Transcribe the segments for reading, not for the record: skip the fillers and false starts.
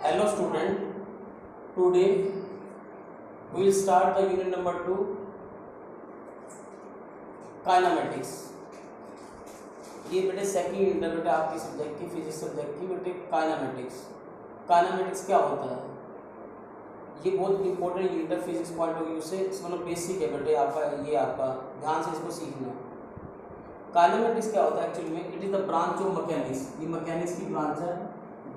Hello student, today we will start the unit number 2 kinematics. ये बेटे second unit है बेटे आपकी सब्जेक्ट की, फिजिक्स सब्जेक्ट की बेटे काइनामेटिक्स। काइनामेटिक्स क्या होता है? ये बहुत इंपॉर्टेंट यूनिट है फिजिक्स पॉइंट ऑफ व्यू से, मतलब बेसिक है बेटे आपका, ये आपका ध्यान से इसको सीखना। काइनामेटिक्स क्या होता है एक्चुअली में? It is the branch of mechanics, ये मैकेनिक्स की ब्रांच है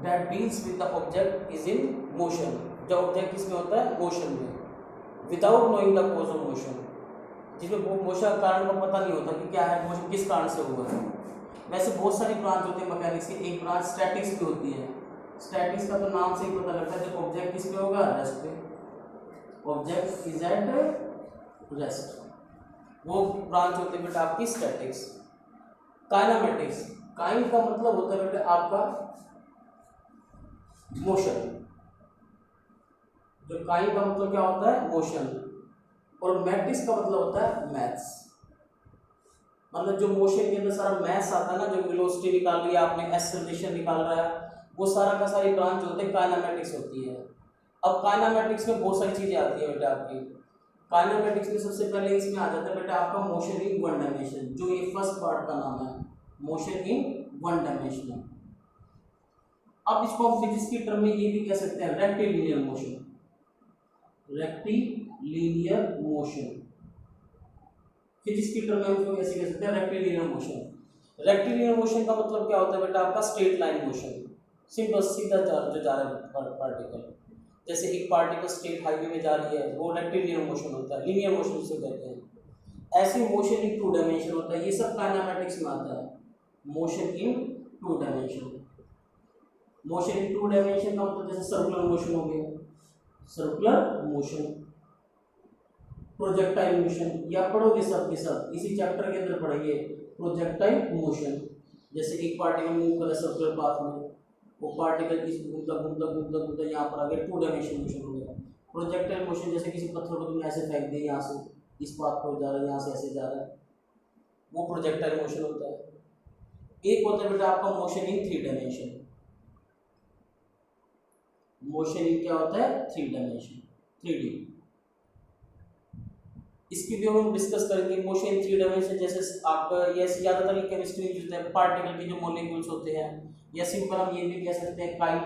that deals with the object is in motion. जो ऑब्जेक्ट किसमें होता है? मोशन में, without knowing the cause of motion, जिसमें वो मोशन का कारण को पता नहीं होता कि क्या है मोशन, किस कारण से हुआ है। वैसे बहुत सारी ब्रांच होती है मैकेनिक्स की। एक ब्रांच स्टैटिक्स की होती है। स्टैटिक्स का तो नाम से ही पता लगता है, जब ऑब्जेक्ट किस पे होगा? रेस्ट पे, ऑब्जेक्ट इज एट रेस्ट, वो ब्रांच होती है बेटा आपकी स्टैटिक्स। काइनामेटिक्स, काइन का मतलब होता है बेटा आपका मोशन। जो काइन का मतलब क्या होता है? मोशन। और मैटिक्स का मतलब होता है मैथ्स, मतलब जो मोशन के अंदर सारा मैथ्स आता है ना, जो वेलोसिटी निकाल रही है आपने, एक्सेलरेशन निकाल रहा है, वो सारा का सारी ब्रांच होते हैं काइनामेटिक्स होती है। अब काइनामेटिक्स में बहुत सारी चीजें आती है बेटा आपकी। काइनामेटिक्स में सबसे पहले इसमें आ जाता है बेटा आपका मोशन इन वन डायमेंशन, जो ये फर्स्ट पार्ट का नाम है, मोशन इन वन डायमेंशन। अब इसको हम फिजिक्स की टर्म में ये भी कह सकते हैं rectilinear motion, rectilinear motion. Physics की टर्म में हम इसको कैसे कह सकते हैं? Rectilinear motion. रेक्टिलिनियर मोशन का मतलब क्या होता है बेटा आपका? स्ट्रेट लाइन मोशन, सिंपल सीधा जो जा रहा है पार्टिकल। जैसे एक पार्टिकल स्ट्रेट हाईवे में जा रही है, वो रेक्टिलिनियर मोशन होता है, लीनियर मोशन से कहते हैं। ऐसे मोशन इन टू डायमेंशन होता है, ये सब काइनामेटिक्स में आता है। Motion in two dimension, motion in two dimension का मतलब जैसे सर्कुलर मोशन हो गया, सर्कुलर मोशन, प्रोजेक्टाइल मोशन, या पढ़ोगे सब के सब इसी चैप्टर के अंदर पढ़ेंगे प्रोजेक्टाइल मोशन। जैसे एक पार्टिकल मूव करे सर्कुलर पाथ में, वो पार्टिकल इस घूमता घूमता घूमता घूमता यहाँ पर आ गया, टू डायमेंशन मोशन हो गया। प्रोजेक्टाइल मोशन जैसे किसी पत्थर को तुमने ऐसे फेंक दिया, यहाँ से इस पाथ पर जा रहा है, यहाँ से ऐसे जा रहा है, वो प्रोजेक्टाइल मोशन होता है। एक होता है बेटा आपका motion in three dimension. Motion इन क्या होता है? Three dimension, 3D। इसकी भी हम डिस्कस करेंगे। मोशन इन थ्री डायमेंशन जैसे आपका ये ज्यादातर ये केमिस्ट्री में यूज होता है, पार्टिकल के जो मॉलिक्यूल्स होते हैं, या सिंपल हम ये भी कह सकते हैं काइट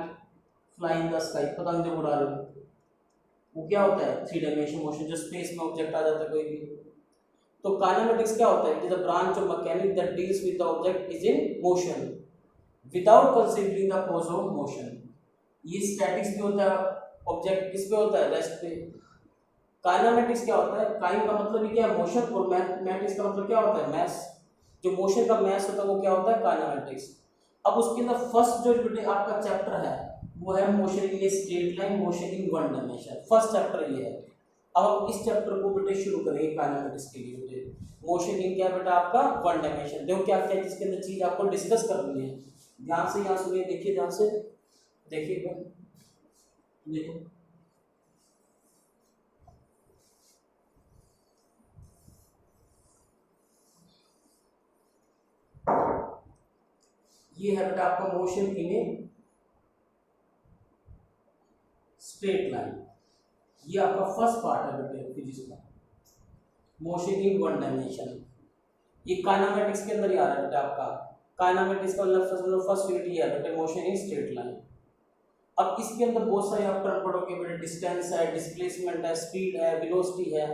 फ्लाइंग द स्काई, पतंग जो उड़ा रहे हो, वो क्या होता है? थ्री डायमेंशन मोशन, जो स्पेस में ऑब्जेक्ट आ जाता है कोई भी। तो काइनेमेटिक्स क्या होता है? It is the branch of mechanics that deals with the object is in motion without considering the cause of motion. ये स्टैटिक्स भी होता है, ऑब्जेक्ट किस पे होता है? रेस्ट पे। काइनेमेटिक्स क्या होता है? काइन का मतलब ही क्या है? मोशन, और मैथमेटिक्स का मतलब क्या होता है? मैथ्स। जो मोशन का मैथ्स होता है वो क्या होता है? काइनेमेटिक्स। अब उसके अंदर फर्स्ट जो बेटे आपका चैप्टर है वो है motion in a straight line, motion in one dimension. First chapter ये है। अब हम इस चैप्टर को बेटे शुरू करेंगे काइनेमेटिक्स के लिए। बेटे मोशन इन क्या बेटा आपका? One dimension. देखो क्या क्या जिसके अंदर चीज आपको डिस्कस करनी है, ध्यान से यहाँ सुनिए, देखिए ध्यान से, देखिएगा, देखो ये है बेटा आपका motion in a straight line. ये आपका फर्स्ट पार्ट है बेटे फिजिक्स का, मोशन इन वन डायमेंशन। ये काइनेमेटिक्स के अंदर ही आ रहा है बेटा आपका। काइनेमेटिक्स का मतलब फर्स्ट यूनिट ये है बेटे, मोशन इन स्ट्रेट लाइन। अब इसके अंदर बहुत सारे आप टर्म पढ़ोगे बेटे, डिस्टेंस है, डिस्प्लेसमेंट है, स्पीड है, वेलोसिटी है।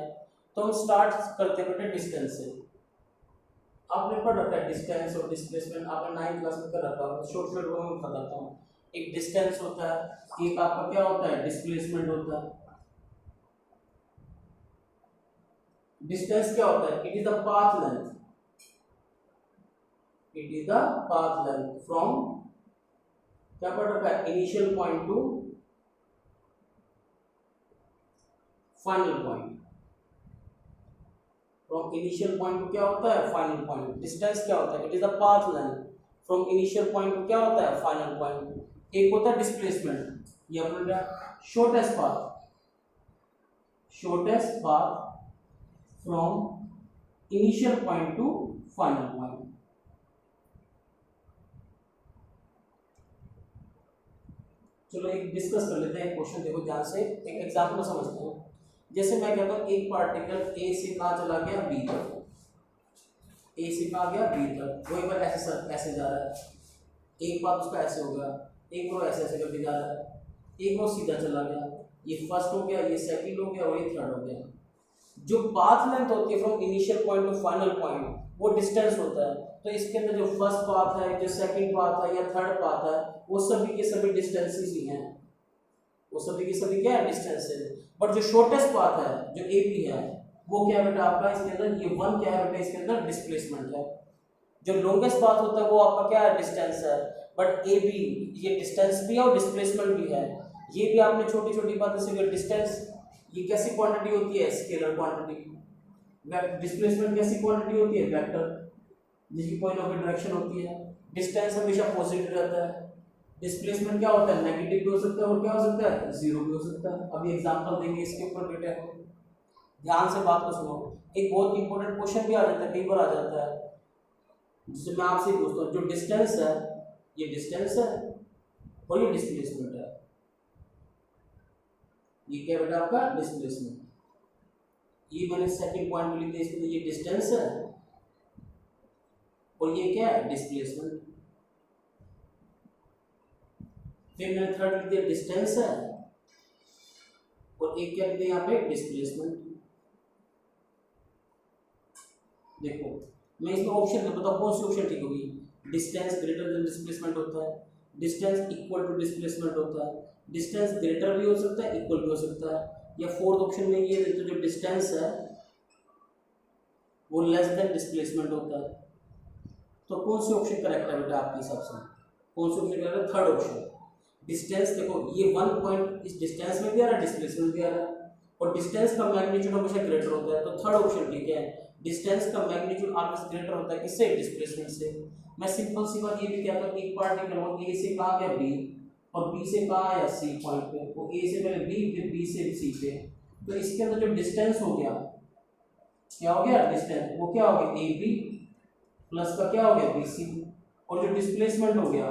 तो हम स्टार्ट करते हैं बेटे डिस्टेंस से। आपने पढ़ रखा है डिस्टेंस और डिस्प्लेसमेंट, आपने 9th क्लास में कर रखा है, शॉर्ट शॉर्ट में बताता हूँ। एक डिस्टेंस होता है, एक आपका क्या होता है? डिस्प्लेसमेंट होता है। डिस्टेंस क्या होता है? It is the path length, it is the path length from, क्या पढ़ रखा है? Initial point two final point. From initial point two क्या होता है? Final point. डिस्टेंस क्या होता है? It is the path length from initial point two क्या होता है? Final point. एक होता है डिस्प्लेसमेंट, ये अपना क्या? Shortest path, shortest path from initial point two final point. चलो एक डिस्कस कर लेते हैं क्वेश्चन, देखो ध्यान से एक एग्जांपल समझते हैं। जैसे मैं कहता हूँ एक पार्टिकल ए से कहाँ चला गया बी तक, ए से कहाँ गया बी तक, वो एक बार ऐसे ऐसे जा रहा है, एक बार उसका ऐसे हो गया, एक बार ऐसे ऐसे करके जा रहा है, एक बार सीधा चला गया, ये फर्स्ट हो गया, ये सेकंड हो गया और ये थर्ड हो गया। जो पाथ लेंथ होती है from initial point two final point, वो डिस्टेंस होता है। तो इसके अंदर जो फर्स्ट पाथ है, जो सेकंड पाथ है या थर्ड पाथ है, वो सभी के सभी डिस्टेंसेस ही हैं, वो सभी के सभी क्या है डिस्टेंस है। बट जो शॉर्टेस्ट पाथ है जो ए पी है, वो क्या बेटा आपका इसके अंदर ये वन क्या है बेटा इसके अंदर डिस्प्लेसमेंट है। जो लॉन्गेस्ट पाथ होता है वो आपका क्या है डिस्टेंस है। बट ए बी ये डिस्टेंस भी है और डिस्प्लेसमेंट भी है। ये भी आपने छोटी छोटी बातें सीखी। डिस्टेंस ये कैसी क्वांटिटी होती है, स्केलर क्वांटिटी। डिस्प्लेसमेंट कैसी क्वांटिटी होती है, वेक्टर, जिसकी पॉइंट ऑफ डायरेक्शन होती है। डिस्टेंस हमेशा पॉजिटिव रहता है, डिस्प्लेसमेंट क्या होता है नेगेटिव भी हो सकता है और क्या हो सकता है जीरो भी हो सकता है। अभी एग्जांपल देंगे इसके ऊपर बेटा, ध्यान से बात को सुनो। एक बहुत इंपॉर्टेंट क्वेश्चन भी आ जाता है, कई बार आ जाता है, जिससे मैं आपसे पूछता हूँ जो डिस्टेंस है, ये डिस्टेंस है और ये डिस्प्लेसमेंट है, ये क्या बेटा आपका डिस्प्लेसमेंट। ये मैंने सेकंड पॉइंट में लिख दिया, इसके ये डिस्टेंस है और ये क्या है डिस्प्लेसमेंट। फिर मैंने थर्ड लिख दिया डिस्टेंस है और एक क्या लिख दिया यहाँ पे डिस्प्लेसमेंट। देखो मैं इसमें ऑप्शन बताओ कौन सी ऑप्शन ठीक होगी। डिस्टेंस ग्रेटर देन डिस्प्लेसमेंट होता है, डिस्टेंस इक्वल टू डिस्प्लेसमेंट होता है, डिस्टेंस ग्रेटर भी हो सकता है इक्वल भी हो सकता है, या फोर्थ ऑप्शन में ये देखो जो डिस्टेंस है वो लेस देन डिस्प्लेसमेंट होता है। तो कौन सी ऑप्शन करेक्ट है बेटा आपके हिसाब से, कौन सी ऑप्शन करेक्ट है, थर्ड ऑप्शन। डिस्टेंस देखो ये वन पॉइंट इस डिस्टेंस में भी आ रहा है डिस्प्लेसमेंट भी आ रहा है और डिस्टेंस का मैग्नीट्यूड हमेशा ग्रेटर होता है, तो थर्ड ऑप्शन ठीक है। डिस्टेंस का मैग्नीट्यूड ऑलवेज ग्रेटर होता है किससे, डिस्प्लेसमेंट से। मैं सिंपल सी बात ये भी कहता हूँ कि एक पार्टिकल वो ए से कहाँ गया बी और बी से कहाँ आया सी पॉइंट पे, वो ए से पहले बी फिर बी से सी पे, तो इसके अंदर जो डिस्टेंस हो गया क्या हो गया डिस्टेंस, वो क्या हो गया ए बी प्लस का क्या हो गया बी सी, और जो डिस्प्लेसमेंट हो गया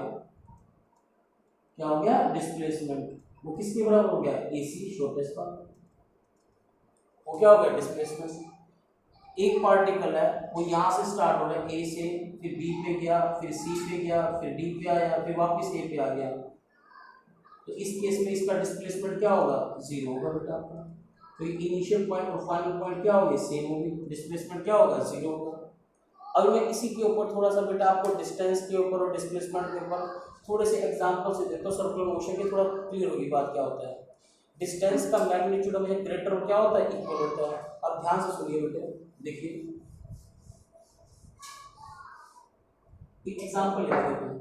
क्या हो गया डिस्प्लेसमेंट, वो किसके बराबर हो गया ए सी शॉर्टेस्ट पाथ, वो क्या हो गया डिस्प्लेसमेंट। एक पार्टिकल है वो यहाँ से स्टार्ट हो रहा है ए से, फिर बी पे गया, फिर सी पे गया, फिर डी पे आया, फिर वापस ए पे आ गया, तो इस केस में इसका डिस्प्लेसमेंट क्या होगा जीरो होगा बेटा आपका। तो इनिशियल पॉइंट और फाइनल पॉइंट क्या होगा सेम होगी, डिस्प्लेसमेंट क्या होगा जीरो होगा। अगर मैं इसी के ऊपर थोड़ा सा बेटा आपको डिस्टेंस के ऊपर और डिस्प्लेसमेंट के ऊपर थोड़े से एग्जांपल से देता हूँ, सर्कुलर मोशन की थोड़ा क्लियर होगी बात क्या होता है। डिस्टेंस का मैग्नीट्यूड हमेशा ग्रेटर और क्या होता है इक्वल होता है। अब ध्यान से सुनिए बेटे, देखिए एक एग्जांपल लेते हैं।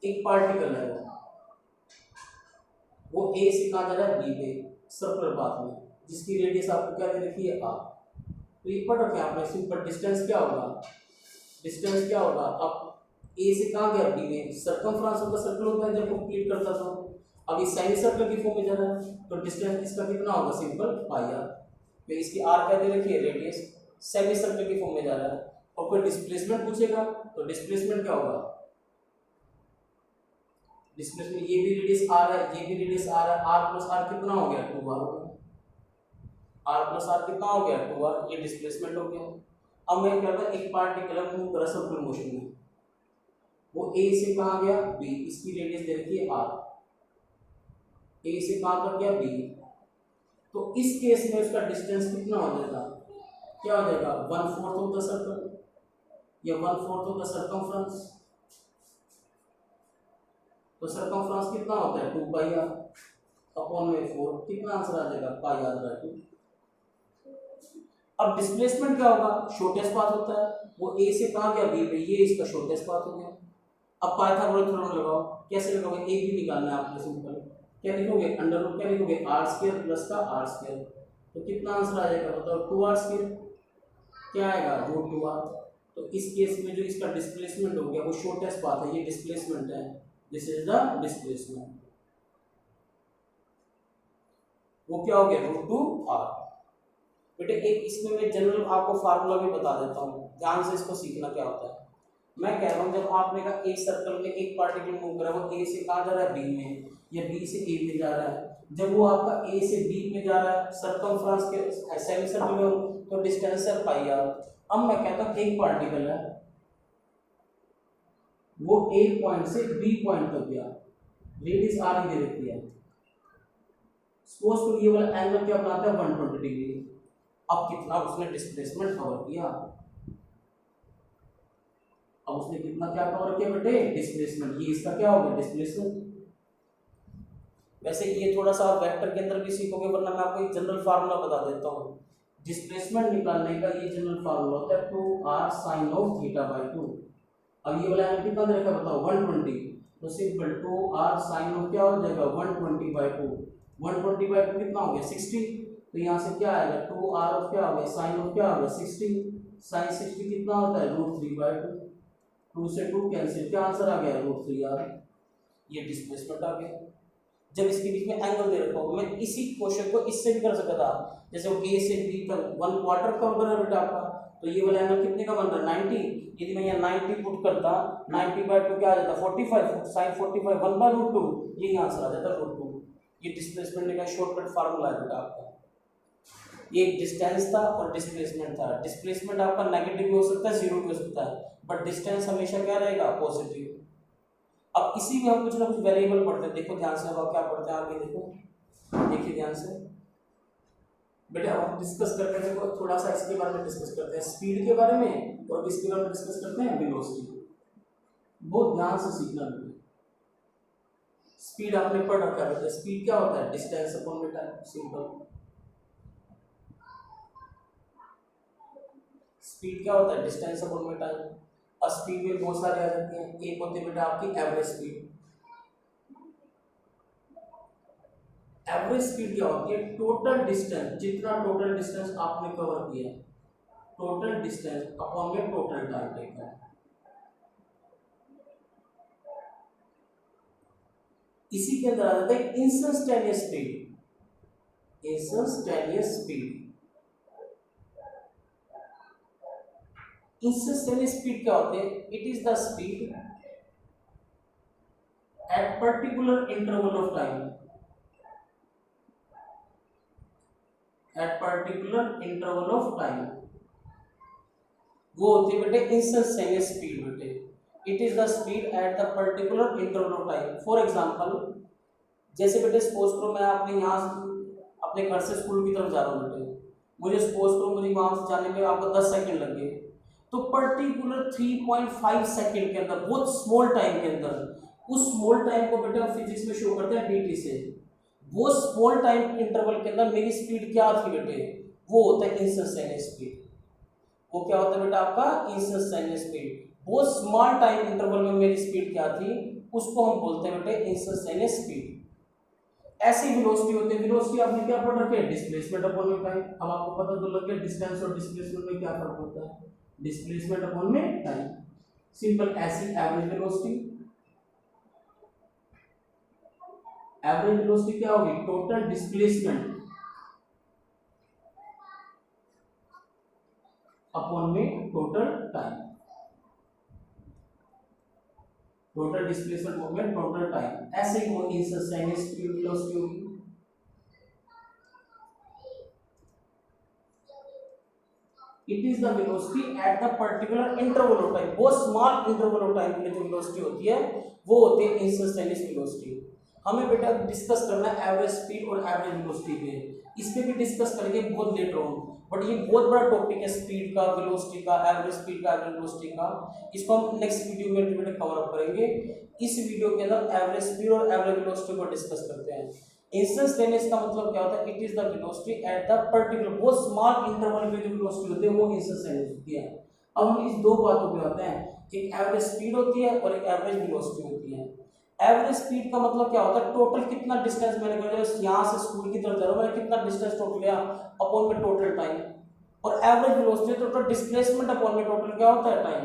एक पार्टिकल है वो ए से कहाँ जा रहा है बी पे सर्कुलर पाथ में, जिसकी रेडियस आपको क्या दे रखी है आर। तो ये पढ़ रखे आपने सिंपल डिस्टेंस क्या होगा, डिस्टेंस क्या होगा, अब ए से कहाँ गया बी में, सर्कमफ्रेंस ऑफ द सर्कल होता है जब कंप्लीट करता था, अब ये सेमी सर्कल की फॉर्म में जा रहा है, तो डिस्टेंस इसका कितना होगा सिंपल पाई आर। तो इसकी आर क्या दे रखी है रेडियस, सेमी सर्कल की फॉर्म में जा रहा है। और कोई डिस्प्लेसमेंट पूछेगा तो डिस्प्लेसमेंट क्या होगा, डिस्प्लेसमेंट ये भी रेडियस आर है, ये भी रेडियस आर है, आर प्लस आर कितना हो गया 2r हो गया, आर प्लस आर कितना हो गया 2r, ये डिस्प्लेसमेंट हो गया। अब मैं क्या करता एक पार्टिकल मूव कर रहा सर्कुलर मोशन में, वो ए से कहाँ गया बी, इसकी रेडियस दे रखी है आर, ए से कहाँ तक गया बी, तो इस केस में उसका डिस्टेंस कितना हो जाएगा, क्या हो जाएगा 1/4 ऑफ द सर्कल या 1/4 ऑफ द सर्कमफ्रेंस। तो सर्कमफ्रेंस कितना होता है 2 पाई आर अपॉन में 4, कितना आंसर आ जाएगा पाई आर बाय 2। अब डिस्प्लेसमेंट क्या होगा, शॉर्टेस्ट पाथ होता है, वो ए से कहाँ गया बी पे, ये इसका शॉर्टेस्ट पाथ हो गया। अब पाइथागोरस थ्योरम लगाओ, कैसे लगाओगे, ए बी निकालना है आपको सिंपल, क्या लिखोगे अंडर रूट क्या लिखोगे आर स्क्वायर प्लस का आर स्क्वायर, तो कितना आंसर आ जाएगा बताओ 2r स्क्वायर, क्या आएगा रूट 2r। तो इस केस में जो इसका डिस्प्लेसमेंट हो गया वो शॉर्टेस्ट पाथ है, ये डिस्प्लेसमेंट है, दिस इज द डिस्प्लेसमेंट, वो क्या हो गया रूट 2r। बेटे एक इसमें मैं जनरल आपको फार्मूला भी बता देता हूँ, ध्यान से इसको सीखना क्या होता है। मैं कह रहा हूँ जब आपने कहा एक सर्कल में एक पार्टिकल मूव कर रहा है, वो ए से कहाँ जा रहा है, बी में, या बी से ए में जा रहा है। जब वो आपका ए से बी में जा रहा है सर्कमफ्रेंस के सेमी सर्कल में, तो डिस्टेंस है पाई आर। अब मैं कहता हूँ एक पार्टिकल है, वो ए पॉइंट से बी पॉइंट तक गया, रेडियस आर ही दे रखी है। सपोज तो ये वाला एंगल क्या बनाता है, 120 डिग्री। अब कितना उसने डिस्प्लेसमेंट कवर किया, अब उसने कितना क्या कवर किया बेटे, डिस्प्लेसमेंट। ये इसका क्या हो गया, डिस्प्लेसमेंट। वैसे ये थोड़ा सा आप वेक्टर के अंदर भी सीखोगे, वरना मैं आपको एक जनरल फार्मूला बता देता हूँ। डिस्प्लेसमेंट निकालने का ये जनरल फार्मूला होता है 2r sin ऑफ θ/2। अब ये वाला एंगल कितना दे रखा है बताओ, 120, तो सिंपल 2r sin ऑफ क्या हो जाएगा, 120/2। 120/2 कितना हो गया, 60। तो यहाँ से क्या आएगा, 2r ऑफ क्या हो गया, sin ऑफ क्या हो गया, 60। sin 60 कितना होता है, √3/2। 2 से 2 कैंसिल, क्या आंसर आ गया, √3r। ये डिस्प्लेसमेंट आ गया जब इसके बीच में एंगल दे रखा हो। मैं इसी क्वेश्चन को इससे भी कर सकता था, जैसे वो ए से बी तक 1/4 कवर कर रहा है बेटा आपका, तो ये वाला एंगल कितने का बन रहा है, 90। यदि मैं यहाँ 90 पुट करता, 90/2 क्या आ जाता, 45, sin 45 1/√2, यही आंसर आ जाता √2। ये डिस्प्लेसमेंट का शॉर्टकट फार्मूला है बेटा आपका। ये डिस्टेंस था और डिस्प्लेसमेंट था। डिस्प्लेसमेंट आपका नेगेटिव भी हो सकता है, जीरो भी हो सकता है, बट डिस्टेंस हमेशा क्या रहेगा, पॉजिटिव। अब इसी में हम कुछ ना कुछ वेरिएबल पढ़ते हैं, देखो ध्यान से, अब क्या पढ़ते हैं आगे, देखो देखिए ध्यान से बेटा। अब हम डिस्कस करते हैं, देखो थोड़ा सा इसके बारे में डिस्कस करते हैं, स्पीड के बारे में, और किसके बारे में डिस्कस करते हैं, वेलोसिटी। बहुत ध्यान से सीखना बेटा। स्पीड आपने पढ़ रखा है बेटा, स्पीड क्या होता है, डिस्टेंस अपॉन में टाइम, सिंपल। स्पीड क्या होता है, डिस्टेंस अपॉन में टाइम। और स्पीड में बहुत सारे आ जाते हैं, एक होती है बेटा आपकी एवरेज स्पीड। एवरेज स्पीड क्या होती है, टोटल डिस्टेंस, जितना टोटल डिस्टेंस आपने कवर किया, टोटल डिस्टेंस अपॉन में टोटल टाइम टेकन है। इसी के अंदर आ जाता है instantaneous speed. Instantaneous speed, instantaneous speed क्या होती है, it is the speed at particular interval of time, at particular interval of time, वो होती है बेटे इंस्टेंटेनियस स्पीड बेटे। It is the speed at the particular interval of time. For example, जैसे बेटे सपोज करो मैं आपने यहाँ अपने घर से स्कूल की तरफ जा रहा हूँ बेटे, मुझे सपोज करो मुझे वहां से जाने में आपको 10 सेकंड लगे, तो पर्टिकुलर 3.5 सेकंड के अंदर, बहुत स्मॉल टाइम के अंदर, उस स्मॉल टाइम को बेटे हम फिजिक्स में शो करते हैं dt से। वो स्मॉल टाइम इंटरवल के अंदर मेरी स्पीड क्या थी बेटे, वो होता है इंस्टेंटेनियस स्पीड। वो क्या होता है बेटा आपका, इंस्टेंटेनियस स्पीड। वो स्मॉल टाइम इंटरवल में मेरी स्पीड क्या थी, उसको हम बोलते हैं बेटे इंस्टेंटेनियस स्पीड। ऐसी वेलोसिटी होती है, वेलोसिटी आपने क्या पढ़ रखी है, डिस्प्लेसमेंट अपॉन में टाइम। अब आपको पता तो लग गया डिस्टेंस और डिस्प्लेसमेंट में क्या फर्क होता है, डिस्प्लेसमेंट अपॉन में टाइम, सिंपल। ऐसी एवरेज वेलोसिटी, एवरेज वेलोसिटी क्या होगी, टोटल डिस्प्लेसमेंट अपॉन में total time, total displacement moment total time. ऐसे ही वो इंस्टेंटेनियस स्पीड वेलोसिटी होगी। It is the velocity at the particular interval of time, वो small interval of time के लिए जो वेलोसिटी होती है वो होती है इंस्टेंटेनियस वेलोसिटी। हमें बेटा डिस्कस करना है एवरेज स्पीड और एवरेज वेलोसिटी पे, इस पे भी डिस्कस करेंगे बहुत लेटर ऑन, बट ये बहुत बड़ा टॉपिक है स्पीड का, वेलोसिटी का, एवरेज स्पीड का, एवरेज वेलोसिटी का। इसको हम नेक्स्ट वीडियो में बेटा कवर अप करेंगे। इस वीडियो के अंदर एवरेज स्पीड और एवरेज वेलोसिटी को डिस्कस करते हैं। इंस्टेंटेनियस का मतलब क्या होता है, it is the velocity at the particular, वो स्मॉल इंटरवल पे जो वेलोसिटी होती है वो इंस्टेंटेनियस होती है। अब हम इस दो बातों पे आते हैं, एक एवरेज स्पीड होती है और एक एवरेज वेलोसिटी होती है। एवरेज स्पीड का मतलब क्या होता है, टोटल कितना डिस्टेंस मैंने किया, यहाँ से स्कूल की तरफ जा रहा हूँ, मैंने कितना डिस्टेंस टोटल लिया अपॉन में टोटल टाइम। और average velocity total displacement upon में टोटल क्या होता है, टाइम।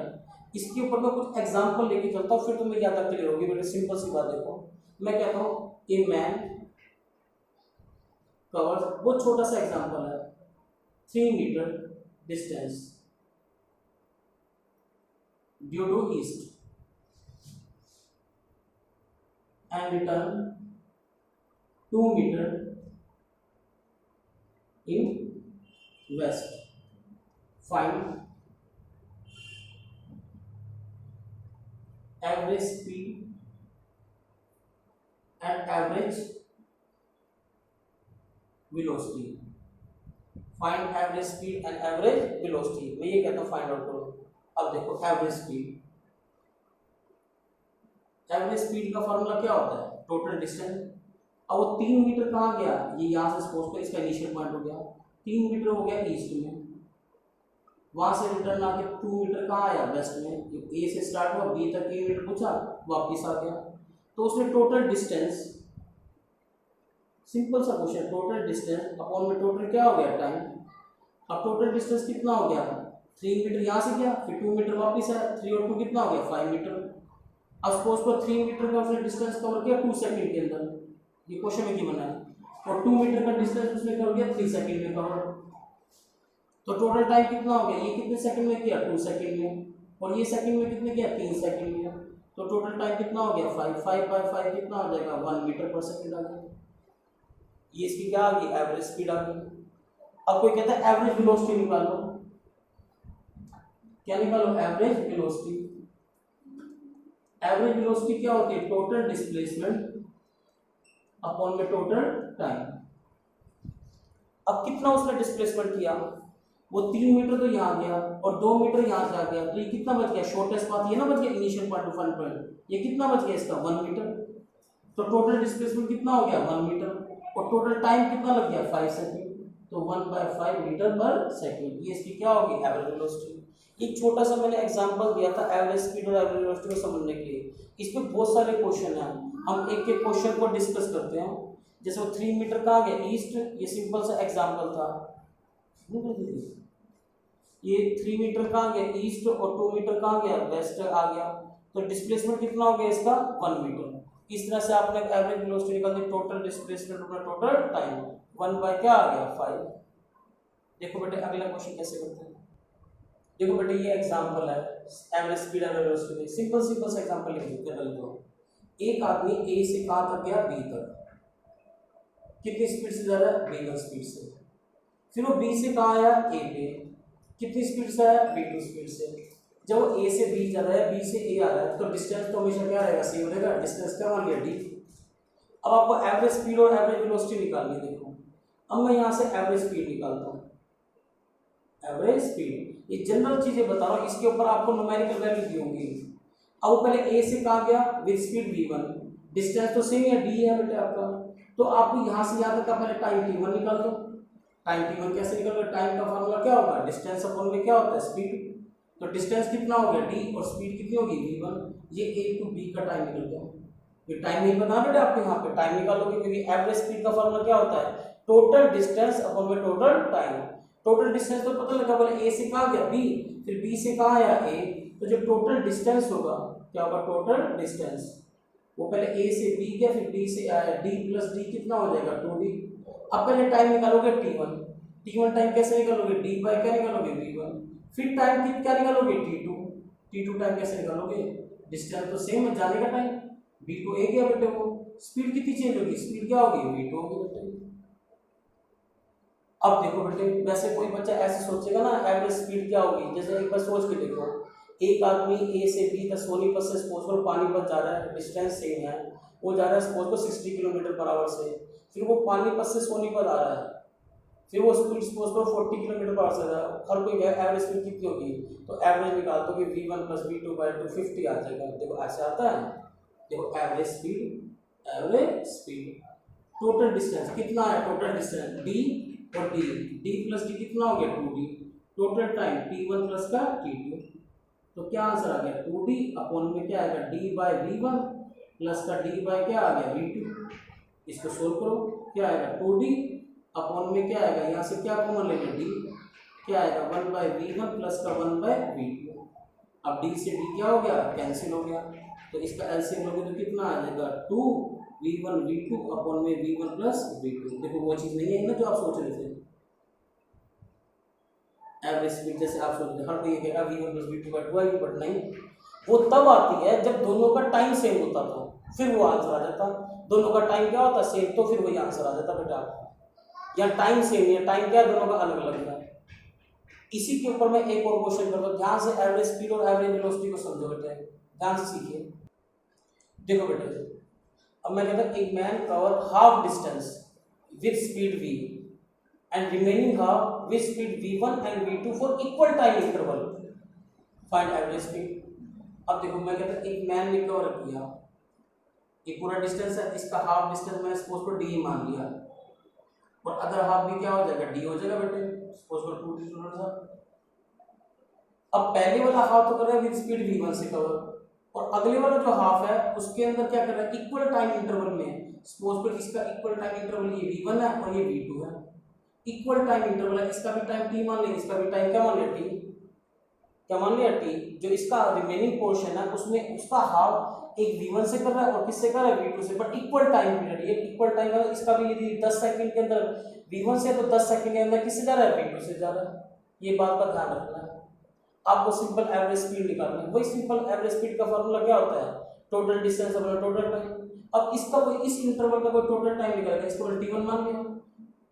इसके ऊपर मैं कुछ एग्जांपल लेके चलता हूँ, फिर तुम्हें ज्यादा क्लियर होगी बेटा। सिंपल सी बात देखो, मैं कहता हूँ ए मैन कवर्स, बहुत छोटा सा एग्जांपल है, 3 metre distance due to east and return 2 meter in west. Find average speed and average velocity. Find average speed and average velocity. मैं ये कहता हूँ फाइंड आउट करो. अब देखो एवरेज स्पीड. एवरेज स्पीड का फॉर्मूला क्या होता है? Total distance. अब वो 3 मीटर कहाँ गया? ये यहाँ से सपोज कर इसका इनिशियल पॉइंट हो गया 3 मीटर हो गया ईस्ट में, वहां से रिटर्न आके 2 मीटर कहाँ आया? वेस्ट में. ए से स्टार्ट हुआ, बी तक 1 मीटर पूछा, वापिस आ गया. तो उसने टोटल डिस्टेंस, सिंपल सा क्वेश्चन, टोटल डिस्टेंस अपॉन में टोटल क्या हो गया? टाइम. अब टोटल डिस्टेंस कितना हो गया? 3 मीटर यहाँ से गया, फिर 2 मीटर वापिस आया, 3 और 2 कितना हो गया? 5 मीटर. अब सपोज को 3 मीटर का उसने डिस्टेंस कवर किया 2 सेकंड के अंदर, ये क्वेश्चन में क्यों बना है, और 2 मीटर का डिस्टेंस उसने कवर किया 3 सेकंड में कवर. तो टोटल टाइम कितना हो गया? ये कितने सेकंड में किया? 2 सेकंड में. और ये सेकंड में कितने किया? 3 सेकंड में. तो टोटल टाइम कितना हो गया? 5. 5 बाय 5 कितना हो जाएगा? 1 मीटर पर सेकंड आ गया. ये इसकी क्या आ गई? एवरेज स्पीड आ गई. अब कोई कहता है एवरेज वेलोसिटी निकालो. क्या निकालो? Average velocity. एवरेज वेलोसिटी क्या होती है? टोटल डिस्प्लेसमेंट अपॉन में टोटल टाइम. अब कितना उसने डिस्प्लेसमेंट किया? वो 3 मीटर तो यहाँ गया और 2 मीटर यहाँ से आ गया, तो ये कितना बच गया? शॉर्टेस्ट पाथ ये ना बच गया, initial point two final point. ये कितना बच गया इसका? 1 मीटर. तो टोटल डिस्प्लेसमेंट कितना हो गया? 1 मीटर. और टोटल टाइम कितना लग गया? 5 सेकंड. तो 1/5 मीटर पर सेकंड. ये इसकी क्या होगी? Average velocity. एक छोटा सा मैंने एग्जांपल दिया था एवरेज स्पीड और एवरेज वेलोसिटी को समझने के लिए. इसमें बहुत सारे क्वेश्चन हैं, हम एक एक क्वेश्चन को डिस्कस करते हैं. जैसे वो 3 मीटर कहाँ गया? ईस्ट. ये सिंपल सा एग्जांपल था. ये 3 मीटर कहाँ गया? ईस्ट. और 2 मीटर कहाँ गया? वेस्ट आ गया. तो डिस्प्लेसमेंट कितना हो गया इसका? 1 मीटर. इस तरह से आपने एवरेज वेलोसिटी निकाल दी. टोटल डिस्प्लेसमेंट अपना टोटल टाइम 1 बाय क्या आ गया? 5. देखो बेटे अगला क्वेश्चन कैसे करते हैं. देखो बेटे ये एग्जांपल है average speed average velocity. Simple सा एग्जांपल लिख दो. एक आदमी ए से कहां तक गया? बी तक. कितनी स्पीड से जा रहा है? v1 स्पीड से. फिर वो बी से कहां आया? ए पे. कितनी स्पीड से आया? v2 स्पीड से. जब वो ए से बी जा रहा है, बी से ए आ रहा है, तो डिस्टेंस तो हमेशा क्या रहेगा? सेम रहेगा. डिस्टेंस क्या मान लिया? d. अब आपको एवरेज स्पीड और एवरेज वेलोसिटी निकालनी है. देखो अब मैं यहां से एवरेज स्पीड निकालता हूं. एवरेज स्पीड ये जनरल चीजें बता रहा हूं, इसके ऊपर आपको न्यूमेरिकल वैल्यू दी होंगी. अब पहले ए से कहां गया? With speed v1. डिस्टेंस तो सेम है, d है बेटे आपका. तो आप यहां से यहां तक का पहले टाइम t1 निकाल दो. टाइम t1 कैसे निकालोगे? टाइम का फार्मूला क्या होगा? डिस्टेंस अपॉन में क्या होता है? स्पीड. तो डिस्टेंस कितना हो गया? d. और स्पीड कितनी होगी? v1. ये a टू b का टाइम निकल गया. ये टाइम नहीं पता बेटे आपको, यहाँ पे टाइम निकालोगे क्योंकि एवरेज स्पीड का फार्मूला क्या होता है? टोटल डिस्टेंस अपॉन में टोटल टाइम. टोटल डिस्टेंस तो पता लगा, बोले ए से कहां गया? बी. फिर बी से कहां आया? ए. तो जो टोटल डिस्टेंस होगा क्या होगा? Total distance. वो पहले ए से बी गया, फिर बी से आया, डी प्लस डी कितना हो जाएगा? 2d. अब पहले टाइम निकालोगे t1. t1 टाइम कैसे निकालोगे? d बाय क्या निकालोगे? v1. फिर टाइम क्या निकालोगे? t2. t2 टाइम कैसे निकालोगे? डिस्टेंस तो सेम है, जाने का टाइम. v2 ए गया बेटे. वो स्पीड कितनी चेंज होगी? स्पीड क्या होगी? v2 होगी बेटे. अब देखो बेटे वैसे कोई बच्चा ऐसे सोचेगा ना एवरेज स्पीड क्या होगी. जैसे एक बार सोच के देखो, एक आदमी ए से बी तक सोनीपत से सपोज पानीपत जा रहा है, डिस्टेंस सेम है, वो जा रहा है सपोज 60 किलोमीटर पर आवर से. फिर वो पानीपत से सोनीपत आ रहा है, फिर वो speed suppose 40 kilometre per hour से जा रहा है. हर कोई एवरेज स्पीड कितनी होगी? तो एवरेज निकाल दो कि v1 + v2 / 250 आ जाएगा. देखो ऐसे आता है. देखो एवरेज स्पीड टोटल डिस्टेंस कितना है? टोटल डिस्टेंस d और d प्लस d कितना हो गया? 2d. Total time t1 plus का t2. तो क्या आंसर आ गया? 2d अपॉन में क्या आएगा? d बाय v1 प्लस का d बाय क्या आ गया? v2. इसको सोल्व करो. क्या आएगा? 2d अपॉन में क्या आएगा? यहाँ से क्या कॉमन लेंगे? d. क्या आएगा? 1/v1 प्लस का 1/v2. अब d से d क्या हो गया? कैंसिल हो गया. तो इसका एलसीएम लोगे तो कितना आ जाएगा? 2v1 v2 अपॉन में v1 प्लस v2. देखो वो चीज नहीं है ना जो आप सोच रहे थे. एवरेज स्पीड जैसे आप सोच रहे थे हर कोई कहेगा v1 + v2/2 आएगी, बट नहीं. वो तब आती है जब दोनों का टाइम सेम होता तो फिर वो आंसर आ जाता। दोनों का टाइम क्या होता सेम, तो फिर वही आंसर आ जाता बेटा आपका। या टाइम सेम है, टाइम क्या है दोनों का अलग अलग है। इसी के ऊपर मैं एक और क्वेश्चन करता हूँ, ध्यान से एवरेज स्पीड और एवरेज वेलोसिटी को समझो बेटे, ध्यान से सीखिए। देखो बेटे, अब मैं कहता हूँ एक man cover half distance with speed v and remaining half with speed v1 and v2 for equal time interval, find average speed. अब देखो मैं कहता हूँ एक मैन ने कवर किया, ये पूरा डिस्टेंस है, इसका हाफ डिस्टेंस मैंने सपोज को d मान लिया, और अदर हाफ भी क्या हो जाएगा d हो जाएगा बेटे, सपोज को 2d थोड़ा सा। अब पहले वाला हाफ तो कर रहा है विद स्पीड v1 से कवर, और अगले वाला जो हाफ है उसके अंदर क्या कर रहा है इक्वल टाइम इंटरवल में, सपोज पर इसका इक्वल टाइम इंटरवल ये v1 है और ये v2 है, इक्वल टाइम इंटरवल है, इसका भी टाइम t मान लिया, इसका भी टाइम क्या मान लिया t, क्या मान लिया t। जो इसका रिमेनिंग पोर्शन है उसमें उसका हाफ एक v1 से कर रहा है और किससे कर रहा है v2 से, बट इक्वल टाइम पीरियड, ये इक्वल टाइम है, इसका भी यदि 10 सेकंड के अंदर v1 से तो 10 सेकंड के अंदर किससे जा रहा है v2 से जा रहा है, ये बात का ध्यान रखना है। आपको सिंपल एवरेज स्पीड निकालना है, वही सिंपल एवरेज स्पीड का फॉर्मूला क्या होता है, टोटल डिस्टेंस अपना टोटल टाइम। अब इसका कोई इस इंटरवल का कोई टोटल टाइम निकालेगा, इसको t1 मान लिया,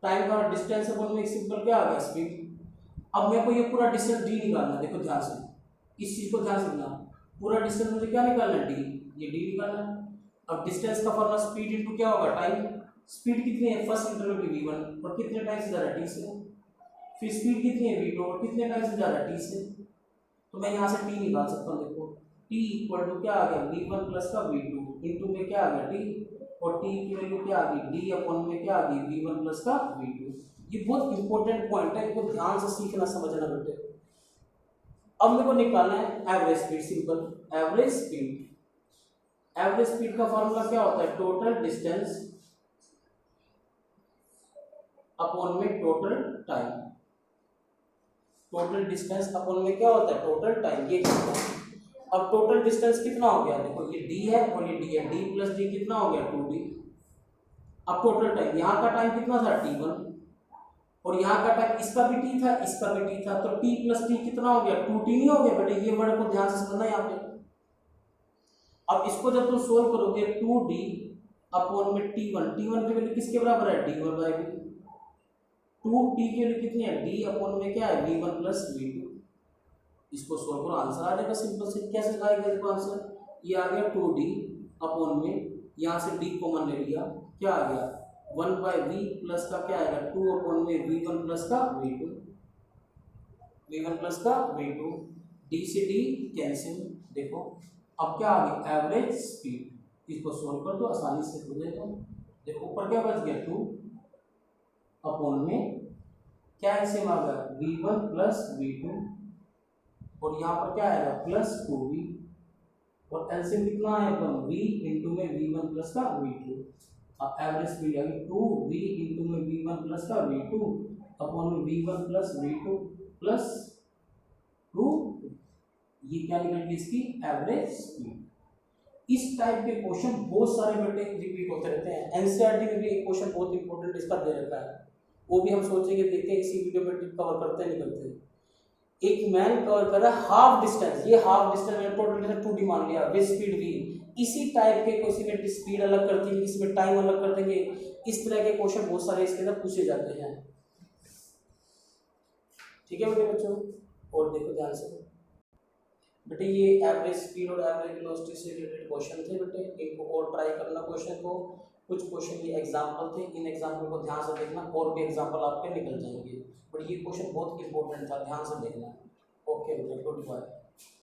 टाइम का डिस्टेंस अपन में सिंपल क्या आ गया स्पीड। अब मेरे को ये पूरा डिस्टेंस d निकालना है, देखो ध्यान से इस चीज को ध्यान से सुनना, पूरा डिस्टेंस मुझे क्या निकालना है d, ये d निकालना है। अब डिस्टेंस का फॉर्मूला स्पीड इनटू क्या होगा टाइम, स्पीड कितनी है फर्स्ट इंटरवल की v1 और कितने टाइम से जा रहा है t से, फिर स्पीड कितनी है v2 और कितने टाइम से जा रहा है t से, तो मैं यहाँ से t निकाल सकता हूँ। देखो t इक्वल टू क्या आ गया v1 प्लस का v2 इंटू में क्या आ गया t, और t की वैल्यू क्या आ गई d अपॉन में क्या आ गई v1 प्लस का v2। ये बहुत इंपॉर्टेंट पॉइंट है, इसको ध्यान से सीखना समझना बेटे। अब मेरे को निकालना है average speed, simple average speed. Average speed का फॉर्मूला क्या होता है, टोटल डिस्टेंस अपॉन में total time, total distance upon में क्या होता है टोटल टाइम, ये होता है। अब टोटल डिस्टेंस कितना हो गया, देखो ये d है और ये d है, d प्लस d कितना हो गया 2d। अब टोटल टाइम, यहाँ का टाइम कितना था t1 और यहाँ का टाइम इसका भी t था इसका भी t था, तो t प्लस t कितना हो गया 2t नहीं हो गया बेटे, ये वर्ड को ध्यान से समझना यहाँ पे। अब इसको जब तुम सोल्व करोगे 2d अपॉन में t1, t1 की वैल्यू किसके बराबर है d1/v, 2t की वैल्यू कितनी है d अपॉन में क्या है v1 प्लस v2। इसको सोल्व करो आंसर आ जाएगा सिंपल से। कैसे आएगा देखो आंसर, ये आ गया 2d अपॉन में यहाँ से d कॉमन ले लिया, क्या आ गया 1/v प्लस का क्या आएगा 2 अपॉन में v1 प्लस का v2, v1 प्लस का v2, d से d कैंसिल। देखो अब क्या आ गया एवरेज स्पीड, इसको सोल्व कर दो आसानी से हो जाएगा। देखो ऊपर क्या बच गया 2 अपॉन में क्या एलसीएम आ गया v1 प्लस v2 और यहाँ पर क्या आएगा प्लस 2v, और एलसीएम कितना है v इंटू में v1 प्लस का v2। अब एवरेज स्पीड आ गई 2v इंटू में v1 प्लस का v2 अपॉन में v1 प्लस v2 प्लस 2, ये क्या निकल गई इसकी एवरेज स्पीड। इस टाइप के क्वेश्चन बहुत सारे बेटे रिपीट होते रहते हैं, एनसीईआरटी में भी एक क्वेश्चन बहुत इंपॉर्टेंट इसका दे रखा है, वो भी हम सोचेंगे देखते हैं इसी वीडियो में कवर करते हैं नहीं करते। एक मैन कवर कर रहा है हाफ डिस्टेंस, ये हाफ डिस्टेंस मैंने टोटल डिस्टेंस 2d मान लिया विद स्पीड v। इसी टाइप के किसी में स्पीड अलग कर देंगे, किसी में टाइम अलग कर देंगे, इस तरह के क्वेश्चन बहुत सारे इसके अंदर पूछे जाते हैं। ठीक है बेटे बच्चों, और देखो ध्यान से बेटे, ये एवरेज स्पीड और एवरेज वेलोसिटी से रिलेटेड क्वेश्चन थे बेटे, इनको और ट्राई करना क्वेश्चन को। कुछ क्वेश्चन ये एग्जाम्पल थे, इन एग्जाम्पल को ध्यान से देखना, और भी एग्जाम्पल आपके निकल जाएंगे, बट ये क्वेश्चन बहुत इंपॉर्टेंट था, ध्यान से देखना। ओके बेटे, गुड बाय।